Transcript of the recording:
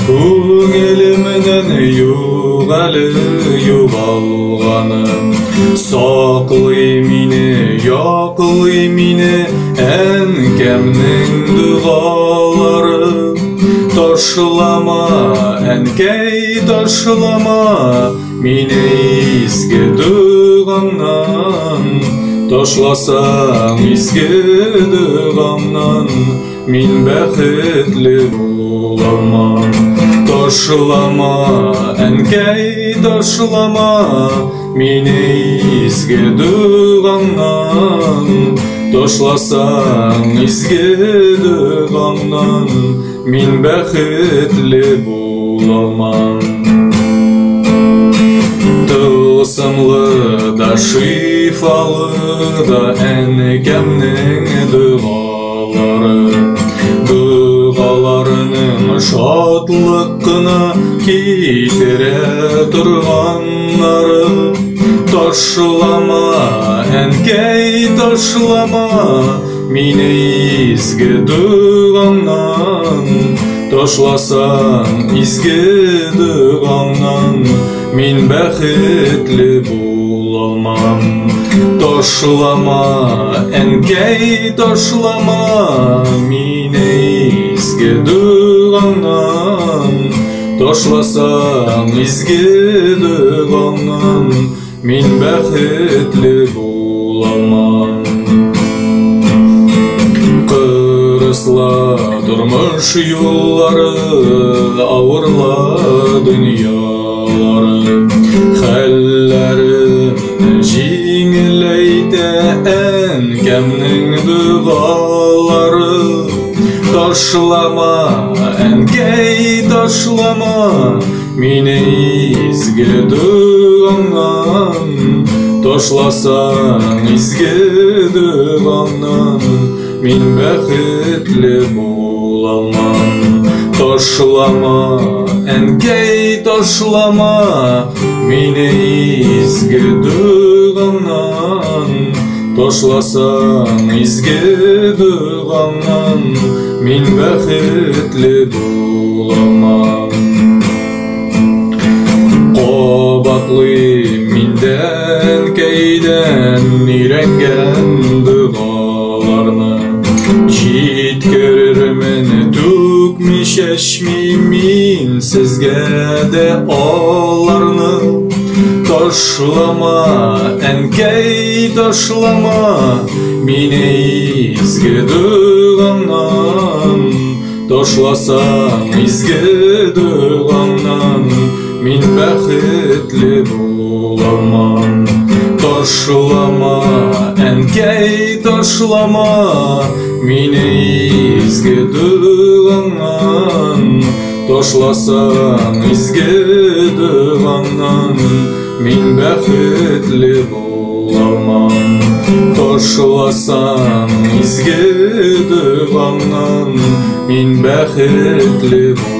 Көңілімнен юғалы юғалғаным Сақлай мені, яқлай мені әнкемнің дұғалары Ташлама, әнкей ташлама мені изге дұғаңнан Ташласаң изге дұғаңнан Мен бәхетлі боламам Ташлама, әнкей ташлама мені изге дұғаңнан Ташласаң изге дұғаңнан Мен бәхетлі боламам Тылсымлы да шифалы да әнкемнің дұғалары Дұғаларының шатлыққына кетіре тұрғанлары Ташлама, әнкей ташлама мені изге дұғаңнан Ташласаң изге дұғаңнан Мен бәхетлі боламам Ташлама, әнкей ташлама мені изге дұғаңнан Ташласаң изге дұғаңнан Мен бәхетлі боламам Қырысла тұрмыш юллары Ауырла дүниялары Хәлләрін жеңілейте әнкемнің дұғалары Ташлама, әнкей ташлама мені изге дұғаңнан Ташласаң изге дұғаңнан Мен бәхетлі боламам Ташлама, әнкей ташлама мені изге дұғаңнан Ташласаң изге дұғаңнан Мен бәхетлі боламам Қобатлы минден кейден үйренген дұғаларны Жеткерермен төкмей шешмей мен сізге де оларны Ташлама, әнкей ташлама мені изге дұғаңнан Ташласаң изге дұғаңнан Мен бәхетлі боламам Ташлама, әнкей ташлама мені изге дұғаңнан Ташласаң изге дұғаңнан Мен бәхетлі боламам Ташласаң изге дұғаңнан Мен бәхетлі боламам